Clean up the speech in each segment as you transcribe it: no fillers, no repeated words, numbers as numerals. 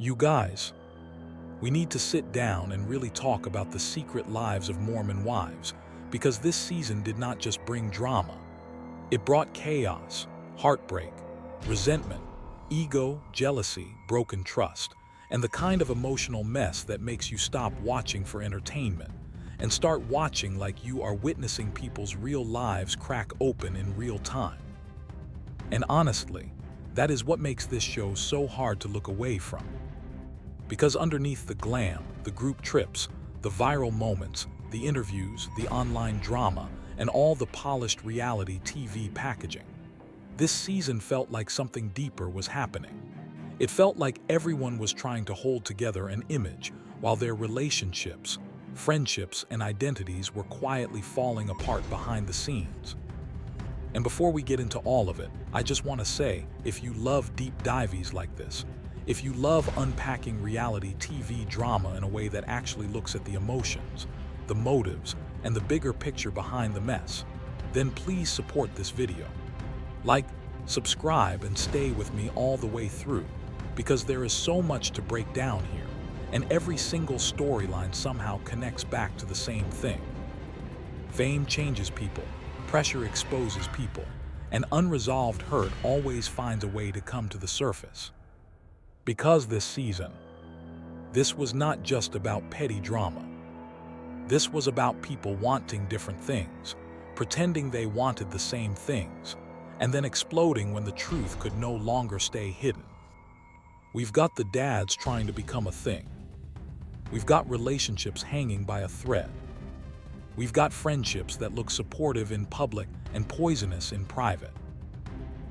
You guys, we need to sit down and really talk about the secret lives of Mormon wives, because this season did not just bring drama. It brought chaos, heartbreak, resentment, ego, jealousy, broken trust, and the kind of emotional mess that makes you stop watching for entertainment and start watching like you are witnessing people's real lives crack open in real time. And honestly, that is what makes this show so hard to look away from. Because underneath the glam, the group trips, the viral moments, the interviews, the online drama, and all the polished reality TV packaging, this season felt like something deeper was happening. It felt like everyone was trying to hold together an image while their relationships, friendships, and identities were quietly falling apart behind the scenes. And before we get into all of it, I just want to say, if you love deep dives like this, if you love unpacking reality TV drama in a way that actually looks at the emotions, the motives, and the bigger picture behind the mess, then please support this video. Like, subscribe, and stay with me all the way through, because there is so much to break down here, and every single storyline somehow connects back to the same thing. Fame changes people, pressure exposes people, and unresolved hurt always finds a way to come to the surface. Because this season, this was not just about petty drama. This was about people wanting different things, pretending they wanted the same things, and then exploding when the truth could no longer stay hidden. We've got the dads trying to become a thing. We've got relationships hanging by a thread. We've got friendships that look supportive in public and poisonous in private.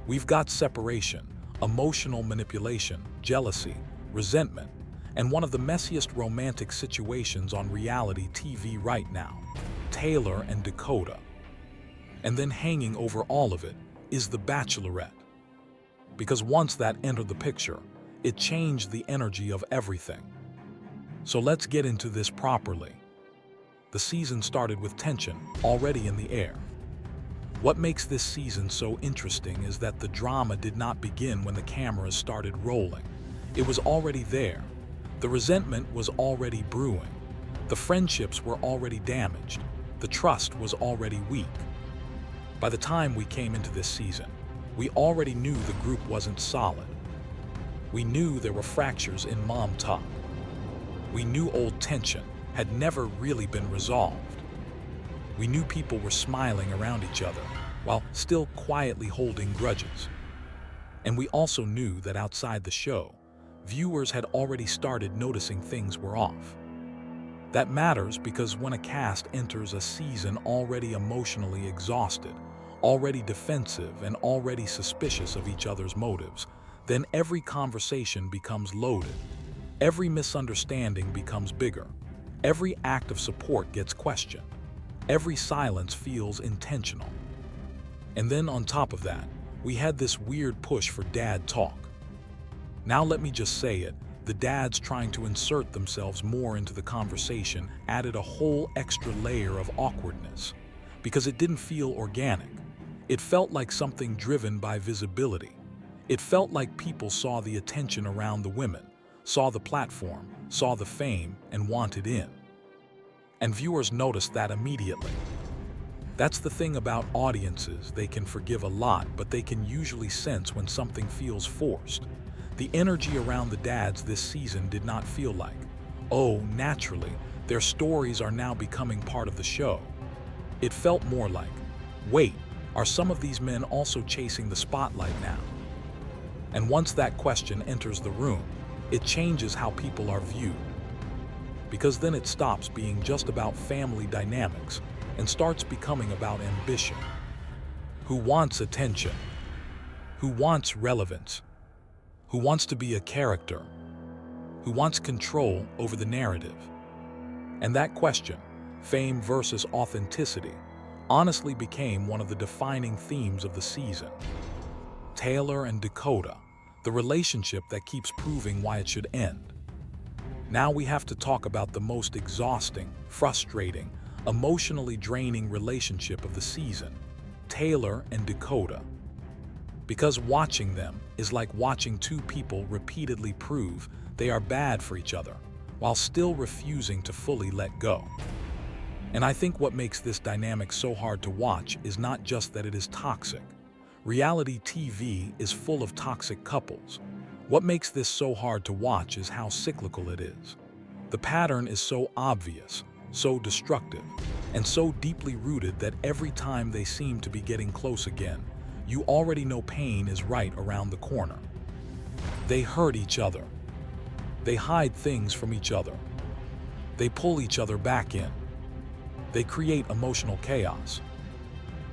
We've got separation, emotional manipulation, jealousy, resentment, and one of the messiest romantic situations on reality TV right now, Taylor and Dakota. And then hanging over all of it is the bachelorette. Because once that entered the picture, it changed the energy of everything. So let's get into this properly. The season started with tension already in the air. What makes this season so interesting is that the drama did not begin when the cameras started rolling. It was already there. The resentment was already brewing. The friendships were already damaged. The trust was already weak. By the time we came into this season, we already knew the group wasn't solid. We knew there were fractures in mom talk. We knew old tension had never really been resolved. We knew people were smiling around each other while still quietly holding grudges. And we also knew that outside the show, viewers had already started noticing things were off. That matters because when a cast enters a season already emotionally exhausted, already defensive, and already suspicious of each other's motives, then every conversation becomes loaded. Every misunderstanding becomes bigger. Every act of support gets questioned. Every silence feels intentional. And then on top of that, we had this weird push for dad talk. Now let me just say it, the dads trying to insert themselves more into the conversation added a whole extra layer of awkwardness, because it didn't feel organic. It felt like something driven by visibility. It felt like people saw the attention around the women, saw the platform, saw the fame, and wanted in. And viewers noticed that immediately. That's the thing about audiences, they can forgive a lot, but they can usually sense when something feels forced. The energy around the dads this season did not feel like, oh, naturally, their stories are now becoming part of the show. It felt more like, wait, are some of these men also chasing the spotlight now? And once that question enters the room, it changes how people are viewed. Because then it stops being just about family dynamics and starts becoming about ambition. Who wants attention? Who wants relevance? Who wants to be a character? Who wants control over the narrative? And that question, fame versus authenticity, honestly became one of the defining themes of the season. Taylor and Dakota, the relationship that keeps proving why it should end. Now we have to talk about the most exhausting, frustrating, emotionally draining relationship of the season, Taylor and Dakota. Because watching them is like watching two people repeatedly prove they are bad for each other, while still refusing to fully let go. And I think what makes this dynamic so hard to watch is not just that it is toxic. Reality TV is full of toxic couples. What makes this so hard to watch is how cyclical it is. The pattern is so obvious, so destructive, and so deeply rooted that every time they seem to be getting close again, you already know pain is right around the corner. They hurt each other. They hide things from each other. They pull each other back in. They create emotional chaos.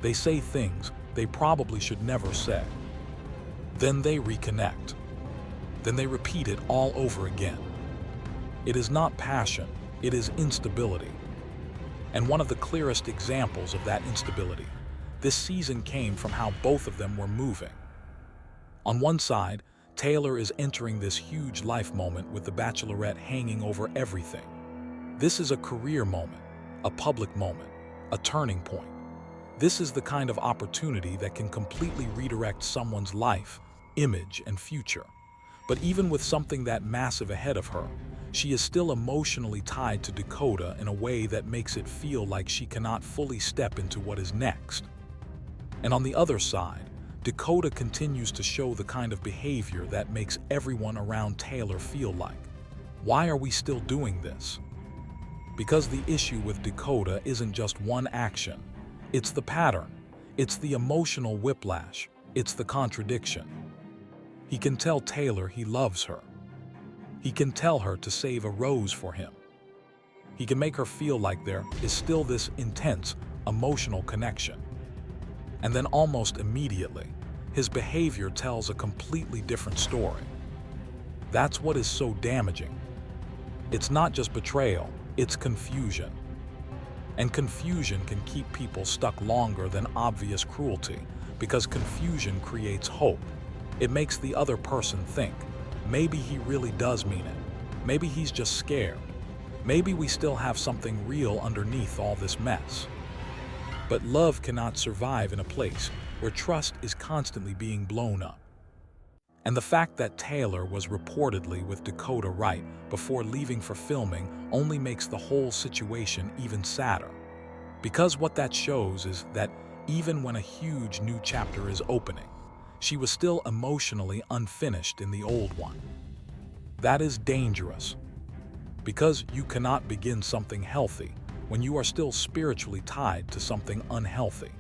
They say things they probably should never say. Then they reconnect. Then they repeat it all over again. It is not passion, it is instability. And one of the clearest examples of that instability this season came from how both of them were moving. On one side, Taylor is entering this huge life moment with the bachelorette hanging over everything. This is a career moment, a public moment, a turning point. This is the kind of opportunity that can completely redirect someone's life, image, and future. But even with something that massive ahead of her, she is still emotionally tied to Dakota in a way that makes it feel like she cannot fully step into what is next. And on the other side, Dakota continues to show the kind of behavior that makes everyone around Taylor feel like, why are we still doing this? Because the issue with Dakota isn't just one action, it's the pattern, it's the emotional whiplash, it's the contradiction. He can tell Taylor he loves her. He can tell her to save a rose for him. He can make her feel like there is still this intense, emotional connection. And then almost immediately, his behavior tells a completely different story. That's what is so damaging. It's not just betrayal, it's confusion. And confusion can keep people stuck longer than obvious cruelty, because confusion creates hope. It makes the other person think, maybe he really does mean it. Maybe he's just scared. Maybe we still have something real underneath all this mess. But love cannot survive in a place where trust is constantly being blown up. And the fact that Taylor was reportedly with Dakota right before leaving for filming only makes the whole situation even sadder. Because what that shows is that even when a huge new chapter is opening, she was still emotionally unfinished in the old one. That is dangerous, because you cannot begin something healthy when you are still spiritually tied to something unhealthy.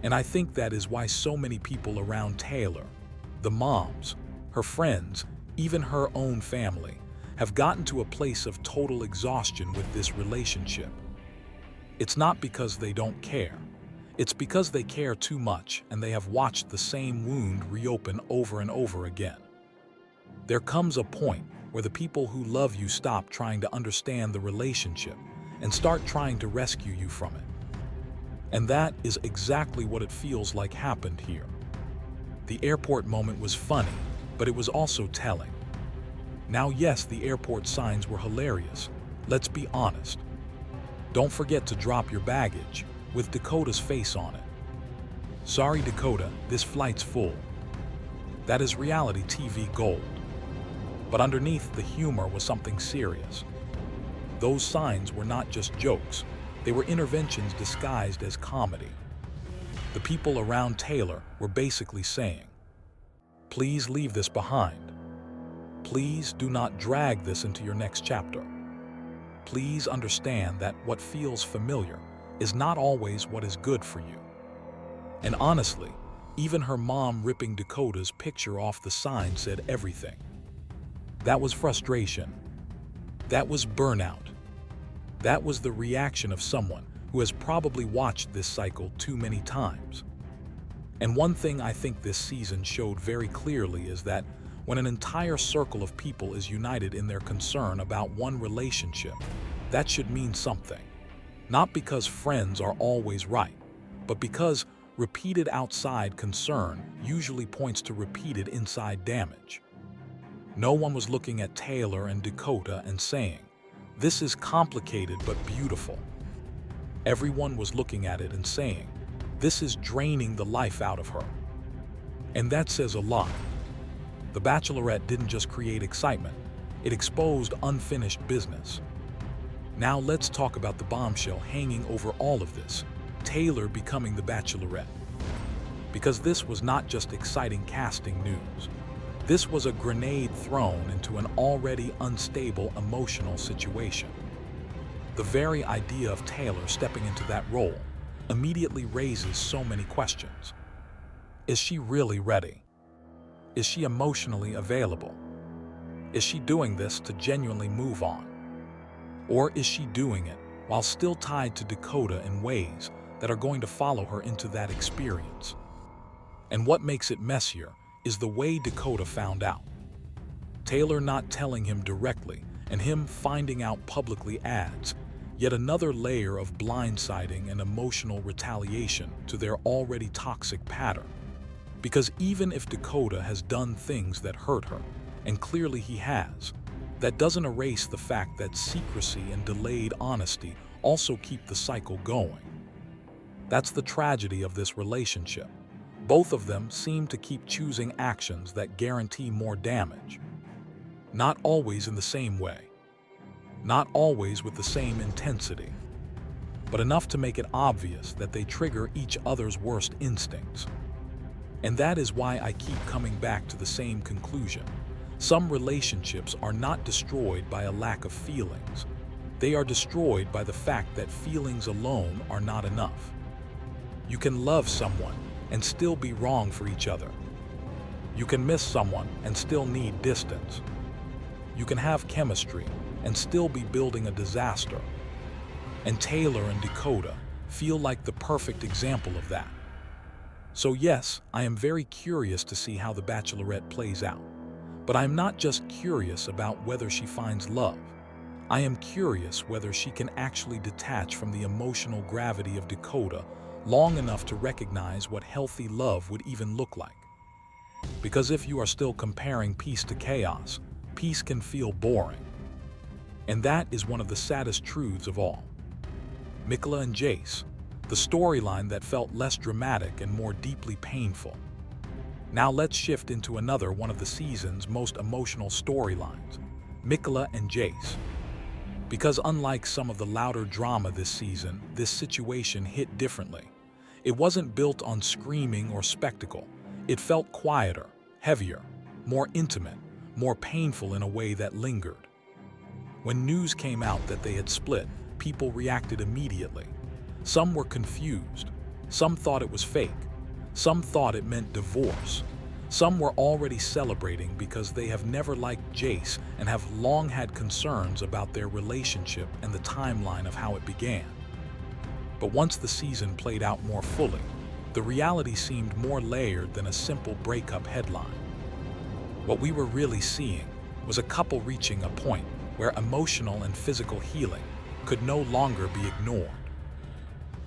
And I think that is why so many people around Taylor, the moms, her friends, even her own family, have gotten to a place of total exhaustion with this relationship. It's not because they don't care. It's because they care too much and they have watched the same wound reopen over and over again. There comes a point where the people who love you stop trying to understand the relationship and start trying to rescue you from it. And that is exactly what it feels like happened here. The airport moment was funny, but it was also telling. Now, yes, the airport signs were hilarious. Let's be honest. Don't forget to drop your baggage, with Dakota's face on it. Sorry, Dakota, this flight's full. That is reality TV gold. But underneath the humor was something serious. Those signs were not just jokes. They were interventions disguised as comedy. The people around Taylor were basically saying, please leave this behind. Please do not drag this into your next chapter. Please understand that what feels familiar is not always what is good for you. And honestly, even her mom ripping Dakota's picture off the sign said everything. That was frustration. That was burnout. That was the reaction of someone who has probably watched this cycle too many times. And one thing I think this season showed very clearly is that when an entire circle of people is united in their concern about one relationship, that should mean something. Not because friends are always right, but because repeated outside concern usually points to repeated inside damage. No one was looking at Taylor and Dakota and saying, this is complicated but beautiful. Everyone was looking at it and saying, this is draining the life out of her. And that says a lot. The Bachelorette didn't just create excitement, It exposed unfinished business. Now let's talk about the bombshell hanging over all of this, Taylor becoming the bachelorette. Because this was not just exciting casting news. This was a grenade thrown into an already unstable emotional situation. The very idea of Taylor stepping into that role immediately raises so many questions. Is she really ready? Is she emotionally available? Is she doing this to genuinely move on? Or is she doing it while still tied to Dakota in ways that are going to follow her into that experience? And what makes it messier is the way Dakota found out. Taylor not telling him directly and him finding out publicly adds yet another layer of blindsiding and emotional retaliation to their already toxic pattern. Because even if Dakota has done things that hurt her, and clearly he has, that doesn't erase the fact that secrecy and delayed honesty also keep the cycle going. That's the tragedy of this relationship. Both of them seem to keep choosing actions that guarantee more damage. Not always in the same way. Not always with the same intensity. But enough to make it obvious that they trigger each other's worst instincts. And that is why I keep coming back to the same conclusion. Some relationships are not destroyed by a lack of feelings. They are destroyed by the fact that feelings alone are not enough. You can love someone and still be wrong for each other. You can miss someone and still need distance. You can have chemistry and still be building a disaster. And Taylor and Dakota feel like the perfect example of that. So yes, I am very curious to see how The Bachelorette plays out. But I'm not just curious about whether she finds love. I am curious whether she can actually detach from the emotional gravity of Dakota long enough to recognize what healthy love would even look like. Because if you are still comparing peace to chaos, peace can feel boring. And that is one of the saddest truths of all. Mikala and Jace, the storyline that felt less dramatic and more deeply painful. Now let's shift into another one of the season's most emotional storylines, Mikala and Jace. Because unlike some of the louder drama this season, this situation hit differently. It wasn't built on screaming or spectacle. It felt quieter, heavier, more intimate, more painful in a way that lingered. When news came out that they had split, people reacted immediately. Some were confused. Some thought it was fake. Some thought it meant divorce. Some were already celebrating because they have never liked Jace and have long had concerns about their relationship and the timeline of how it began. But once the season played out more fully, the reality seemed more layered than a simple breakup headline. What we were really seeing was a couple reaching a point where emotional and physical healing could no longer be ignored.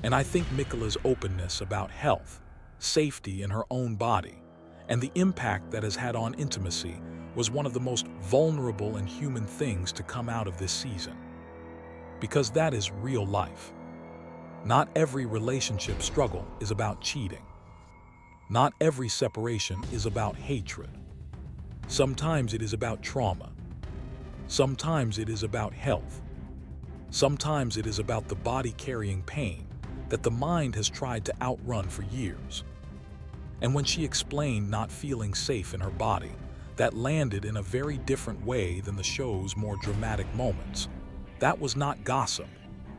And I think Mikala's openness about health, safety in her own body, and the impact that has had on intimacy was one of the most vulnerable and human things to come out of this season. Because that is real life. Not every relationship struggle is about cheating. Not every separation is about hatred. Sometimes it is about trauma. Sometimes it is about health. Sometimes it is about the body carrying pain that the mind has tried to outrun for years. And when she explained not feeling safe in her body, that landed in a very different way than the show's more dramatic moments. That was not gossip.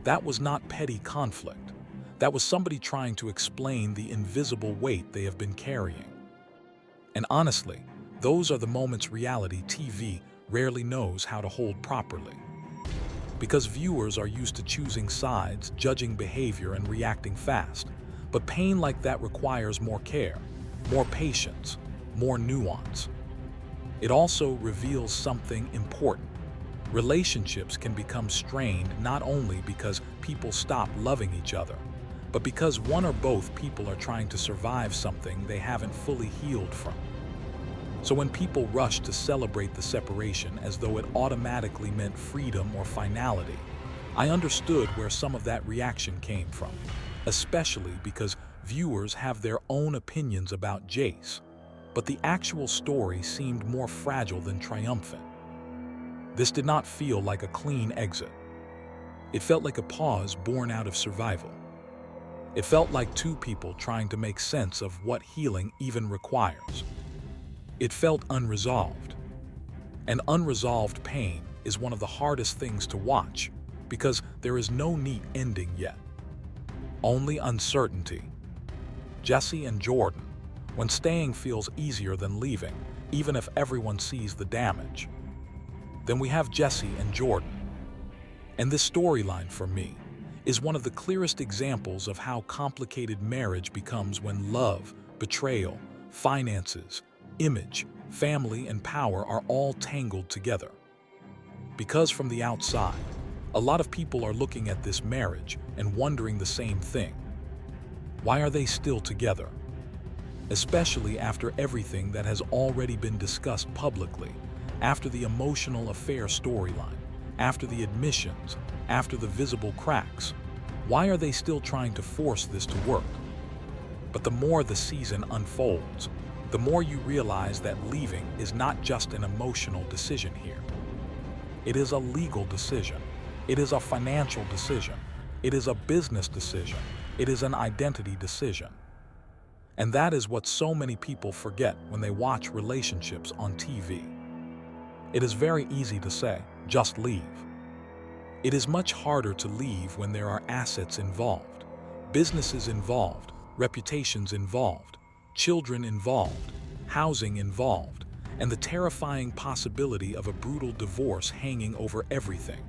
That was not petty conflict. That was somebody trying to explain the invisible weight they have been carrying. And honestly, those are the moments reality TV rarely knows how to hold properly. Because viewers are used to choosing sides, judging behavior, and reacting fast. But pain like that requires more care, more patience, more nuance. It also reveals something important. Relationships can become strained not only because people stop loving each other, but because one or both people are trying to survive something they haven't fully healed from. So when people rush to celebrate the separation as though it automatically meant freedom or finality, I understood where some of that reaction came from, especially because viewers have their own opinions about Jace, but the actual story seemed more fragile than triumphant. This did not feel like a clean exit. It felt like a pause born out of survival. It felt like two people trying to make sense of what healing even requires. It felt unresolved. And unresolved pain is one of the hardest things to watch because there is no neat ending yet. Only uncertainty. Jesse and Jordan, when staying feels easier than leaving, even if everyone sees the damage. Then we have Jesse and Jordan. And this storyline, for me, is one of the clearest examples of how complicated marriage becomes when love, betrayal, finances, image, family, and power are all tangled together. Because from the outside, a lot of people are looking at this marriage and wondering the same thing. Why are they still together? Especially after everything that has already been discussed publicly, after the emotional affair storyline, after the admissions, after the visible cracks. Why are they still trying to force this to work? But the more the season unfolds, the more you realize that leaving is not just an emotional decision here. It is a legal decision. It is a financial decision. It is a business decision. It is an identity decision. And that is what so many people forget when they watch relationships on TV. It is very easy to say, just leave. It is much harder to leave when there are assets involved, businesses involved, reputations involved, children involved, housing involved, and the terrifying possibility of a brutal divorce hanging over everything.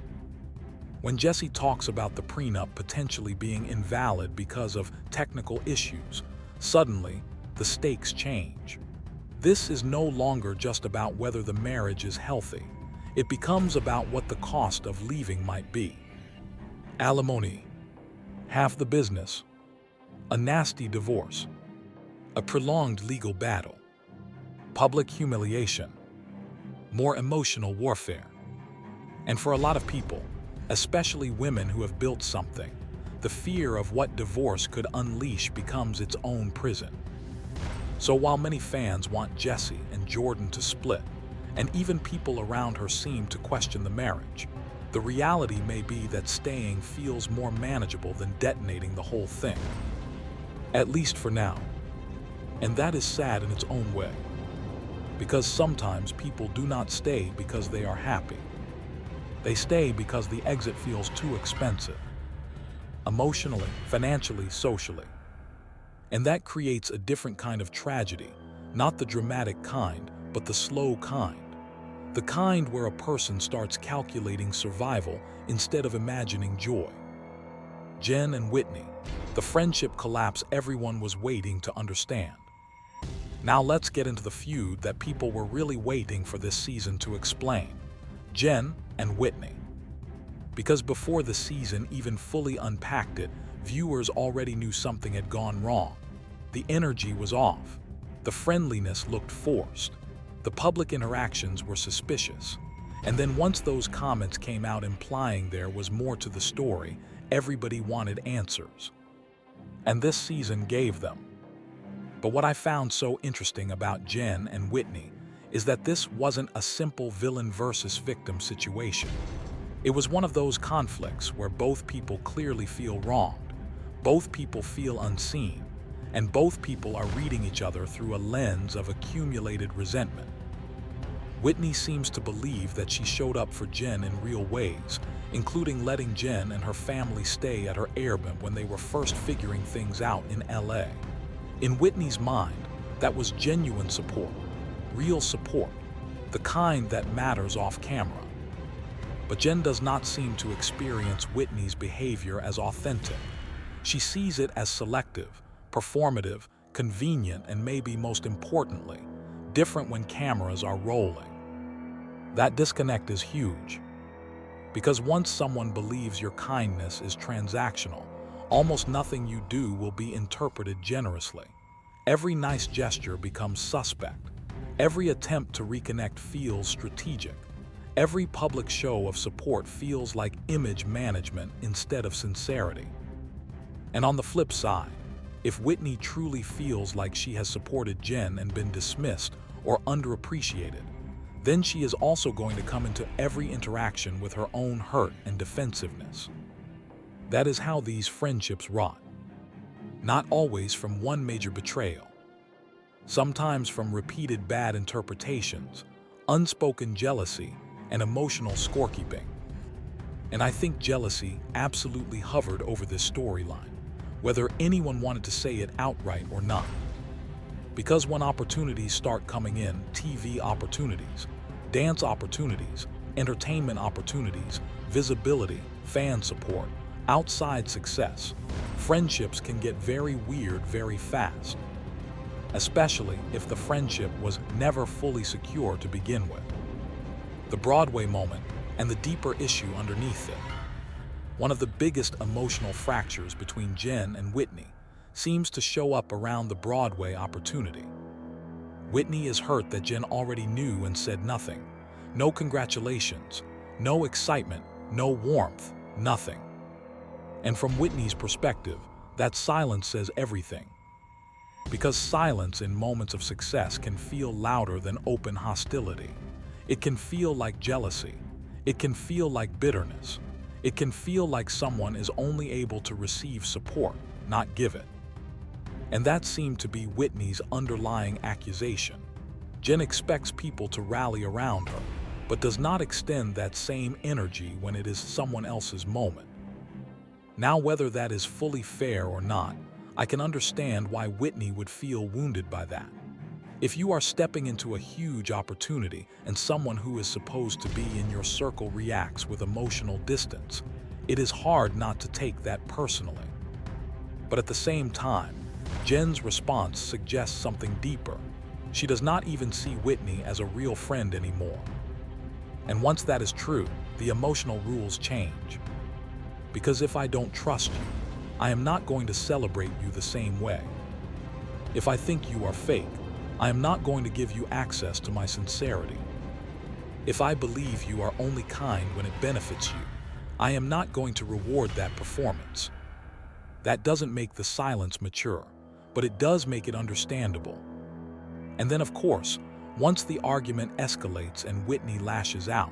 When Jesse talks about the prenup potentially being invalid because of technical issues, suddenly the stakes change. This is no longer just about whether the marriage is healthy. It becomes about what the cost of leaving might be. Alimony, half the business, a nasty divorce, a prolonged legal battle, public humiliation, more emotional warfare. And for a lot of people, especially women who have built something, the fear of what divorce could unleash becomes its own prison. So while many fans want Jesse and Jordan to split, and even people around her seem to question the marriage, the reality may be that staying feels more manageable than detonating the whole thing. At least for now. And that is sad in its own way. Because sometimes people do not stay because they are happy. They stay because the exit feels too expensive. Emotionally, financially, socially. And that creates a different kind of tragedy, not the dramatic kind, but the slow kind. The kind where a person starts calculating survival instead of imagining joy. Jen and Whitney, the friendship collapse everyone was waiting to understand. Now let's get into the feud that people were really waiting for this season to explain. Jen and Whitney. Because before the season even fully unpacked it, viewers already knew something had gone wrong. The energy was off. The friendliness looked forced. The public interactions were suspicious. And then once those comments came out implying there was more to the story, everybody wanted answers. And this season gave them. But what I found so interesting about Jen and Whitney is that this wasn't a simple villain versus victim situation. It was one of those conflicts where both people clearly feel wronged, both people feel unseen, and both people are reading each other through a lens of accumulated resentment. Whitney seems to believe that she showed up for Jen in real ways, including letting Jen and her family stay at her Airbnb when they were first figuring things out in LA. In Whitney's mind, that was genuine support, real support, the kind that matters off camera. But Jen does not seem to experience Whitney's behavior as authentic. She sees it as selective, performative, convenient, and maybe most importantly, different when cameras are rolling. That disconnect is huge. Because once someone believes your kindness is transactional, almost nothing you do will be interpreted generously. Every nice gesture becomes suspect. Every attempt to reconnect feels strategic. Every public show of support feels like image management instead of sincerity. And on the flip side, if Whitney truly feels like she has supported Jen and been dismissed or underappreciated, then she is also going to come into every interaction with her own hurt and defensiveness. That is how these friendships rot. Not always from one major betrayal. Sometimes from repeated bad interpretations, unspoken jealousy, and emotional scorekeeping. And I think jealousy absolutely hovered over this storyline, whether anyone wanted to say it outright or not. Because when opportunities start coming in, TV opportunities, dance opportunities, entertainment opportunities, visibility, fan support, outside success, friendships can get very weird very fast. Especially if the friendship was never fully secure to begin with. The Broadway moment and the deeper issue underneath it. One of the biggest emotional fractures between Jen and Whitney seems to show up around the Broadway opportunity. Whitney is hurt that Jen already knew and said nothing. No congratulations, no excitement, no warmth, nothing. And from Whitney's perspective, that silence says everything. Because silence in moments of success can feel louder than open hostility. It can feel like jealousy. It can feel like bitterness. It can feel like someone is only able to receive support, not give it. And that seemed to be Whitney's underlying accusation. Jen expects people to rally around her, but does not extend that same energy when it is someone else's moment. Now, whether that is fully fair or not, I can understand why Whitney would feel wounded by that. If you are stepping into a huge opportunity and someone who is supposed to be in your circle reacts with emotional distance, it is hard not to take that personally. But at the same time, Jen's response suggests something deeper. She does not even see Whitney as a real friend anymore. And once that is true, the emotional rules change. Because if I don't trust you, I am not going to celebrate you the same way. If I think you are fake, I am not going to give you access to my sincerity. If I believe you are only kind when it benefits you, I am not going to reward that performance. That doesn't make the silence mature, but it does make it understandable. And then, of course, once the argument escalates and Whitney lashes out,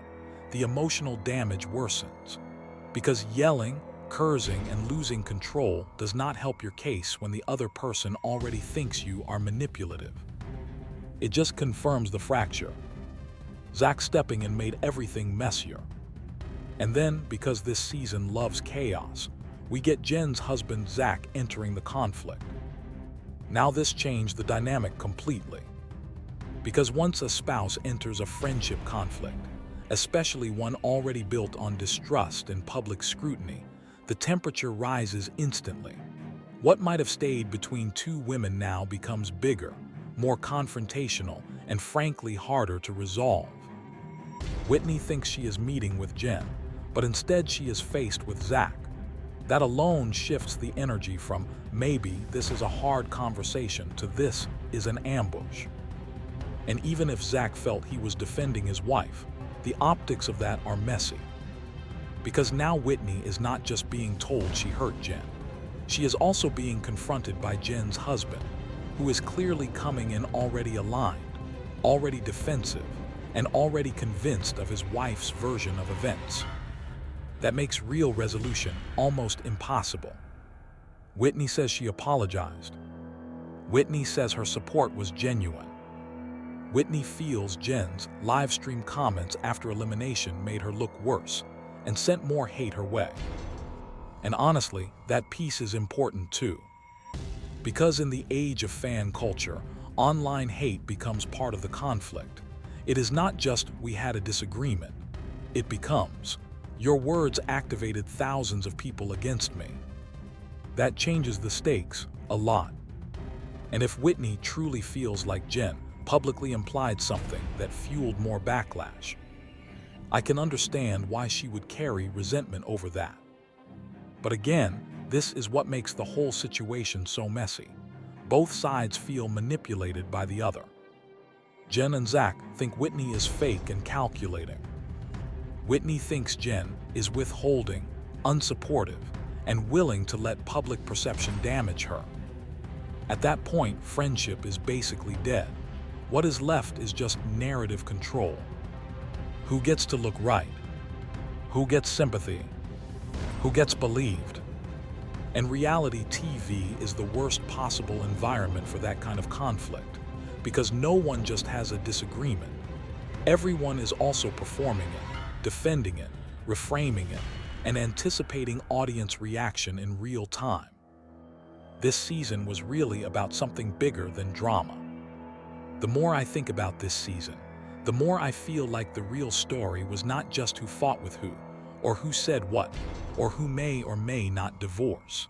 the emotional damage worsens. Because yelling, cursing, and losing control does not help your case when the other person already thinks you are manipulative. It just confirms the fracture. Zach stepping in made everything messier. And then, because this season loves chaos, we get Jen's husband Zach entering the conflict. Now this changed the dynamic completely. Because once a spouse enters a friendship conflict, especially one already built on distrust and public scrutiny, the temperature rises instantly. What might have stayed between two women now becomes bigger, more confrontational, and frankly harder to resolve. Whitney thinks she is meeting with Jen, but instead she is faced with Zach. That alone shifts the energy from maybe this is a hard conversation to this is an ambush. And even if Zach felt he was defending his wife, the optics of that are messy. Because now Whitney is not just being told she hurt Jen. She is also being confronted by Jen's husband, who is clearly coming in already aligned, already defensive, and already convinced of his wife's version of events. That makes real resolution almost impossible. Whitney says she apologized. Whitney says her support was genuine. Whitney feels Jen's live stream comments after elimination made her look worse and sent more hate her way. And honestly, that piece is important too. Because in the age of fan culture, online hate becomes part of the conflict. It is not just we had a disagreement. It becomes, your words activated thousands of people against me. That changes the stakes a lot. And if Whitney truly feels like Jen publicly implied something that fueled more backlash, I can understand why she would carry resentment over that. But again, this is what makes the whole situation so messy. Both sides feel manipulated by the other. Jen and Zach think Whitney is fake and calculating. Whitney thinks Jen is withholding, unsupportive, and willing to let public perception damage her. At that point, friendship is basically dead. What is left is just narrative control. Who gets to look right? Who gets sympathy? Who gets believed? And reality TV is the worst possible environment for that kind of conflict, because no one just has a disagreement. Everyone is also performing it, defending it, reframing it, and anticipating audience reaction in real time. This season was really about something bigger than drama. The more I think about this season, the more I feel like the real story was not just who fought with who, or who said what, or who may or may not divorce.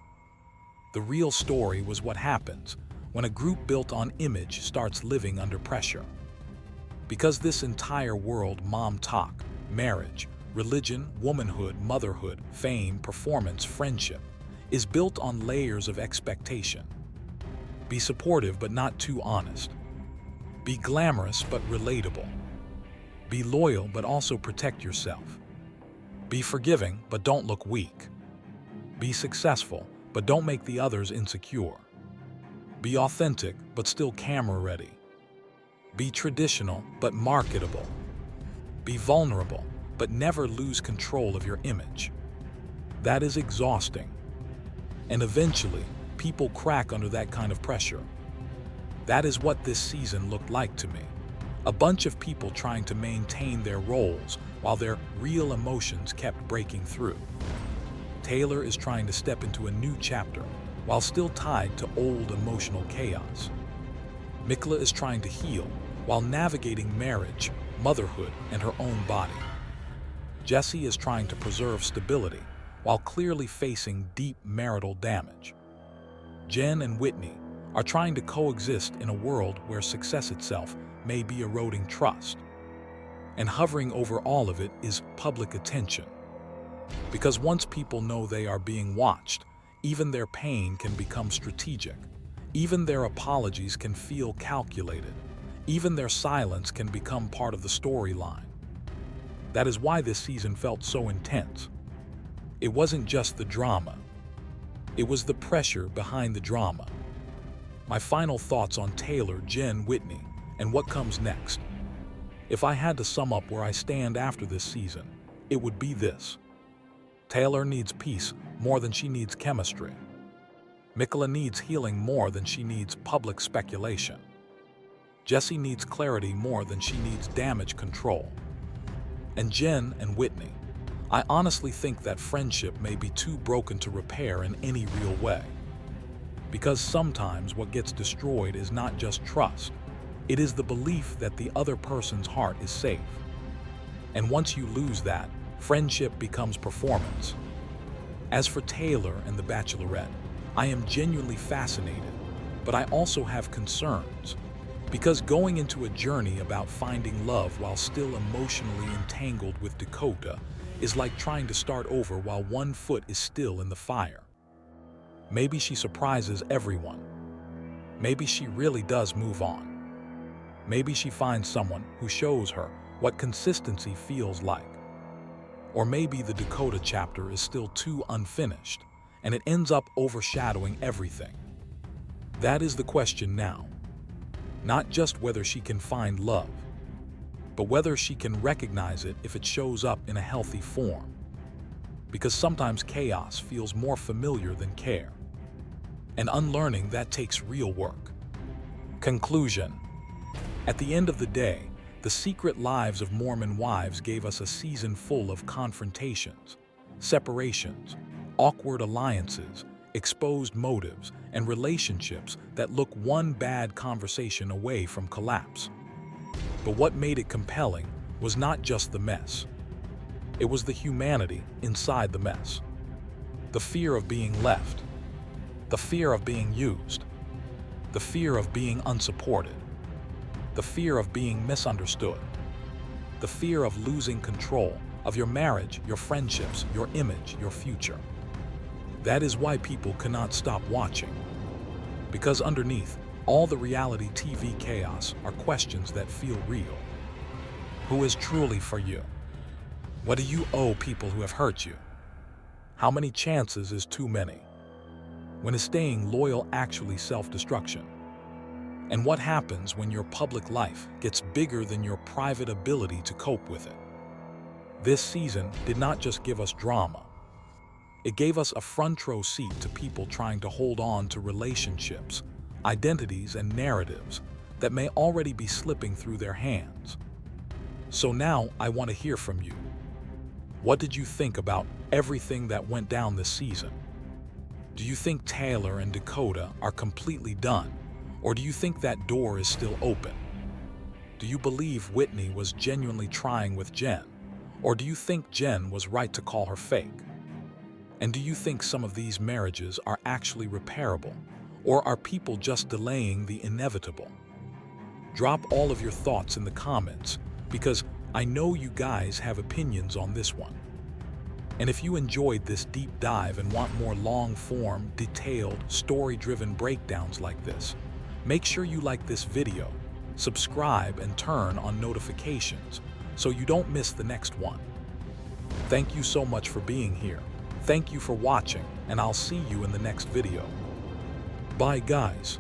The real story was what happens when a group built on image starts living under pressure. Because this entire world, mom talk, marriage, religion, womanhood, motherhood, fame, performance, friendship, is built on layers of expectation. Be supportive but not too honest. Be glamorous but relatable. Be loyal but also protect yourself. Be forgiving but don't look weak. Be successful but don't make the others insecure. Be authentic but still camera ready. Be traditional but marketable. Be vulnerable but never lose control of your image. That is exhausting. And eventually, people crack under that kind of pressure. That is what this season looked like to me. A bunch of people trying to maintain their roles while their real emotions kept breaking through. Taylor is trying to step into a new chapter while still tied to old emotional chaos. Mikla is trying to heal while navigating marriage, motherhood, and her own body. Jesse is trying to preserve stability while clearly facing deep marital damage. Jen and Whitney are trying to coexist in a world where success itself may be eroding trust. And hovering over all of it is public attention. Because once people know they are being watched, even their pain can become strategic. Even their apologies can feel calculated. Even their silence can become part of the storyline. That is why this season felt so intense. It wasn't just the drama. It was the pressure behind the drama. My final thoughts on Taylor, Jen, Whitney, and what comes next. If I had to sum up where I stand after this season, it would be this. Taylor needs peace more than she needs chemistry. Mikla needs healing more than she needs public speculation. Jessie needs clarity more than she needs damage control. And Jen and Whitney, I honestly think that friendship may be too broken to repair in any real way. Because sometimes what gets destroyed is not just trust. It is the belief that the other person's heart is safe. And once you lose that, friendship becomes performance. As for Taylor and the Bachelorette, I am genuinely fascinated, but I also have concerns. Because going into a journey about finding love while still emotionally entangled with Dakota is like trying to start over while one foot is still in the fire. Maybe she surprises everyone. Maybe she really does move on. Maybe she finds someone who shows her what consistency feels like. Or maybe the Dakota chapter is still too unfinished, and it ends up overshadowing everything. That is the question now. Not just whether she can find love, but whether she can recognize it if it shows up in a healthy form. Because sometimes chaos feels more familiar than care. And unlearning that takes real work. Conclusion. At the end of the day, the secret lives of Mormon wives gave us a season full of confrontations, separations, awkward alliances, exposed motives, and relationships that look one bad conversation away from collapse. But what made it compelling was not just the mess. It was the humanity inside the mess. The fear of being left. The fear of being used. The fear of being unsupported. The fear of being misunderstood. The fear of losing control of your marriage, your friendships, your image, your future. That is why people cannot stop watching. Because underneath all the reality TV chaos are questions that feel real. Who is truly for you? What do you owe people who have hurt you? How many chances is too many? When is staying loyal actually self-destruction? And what happens when your public life gets bigger than your private ability to cope with it? This season did not just give us drama. It gave us a front row seat to people trying to hold on to relationships, identities, and narratives that may already be slipping through their hands. So now I want to hear from you. What did you think about everything that went down this season? Do you think Taylor and Dakota are completely done, or do you think that door is still open? Do you believe Whitney was genuinely trying with Jen, or do you think Jen was right to call her fake? And do you think some of these marriages are actually repairable, or are people just delaying the inevitable? Drop all of your thoughts in the comments, because I know you guys have opinions on this one. And if you enjoyed this deep dive and want more long-form, detailed, story-driven breakdowns like this, make sure you like this video, subscribe, and turn on notifications so you don't miss the next one. Thank you so much for being here. Thank you for watching, and I'll see you in the next video. Bye, guys.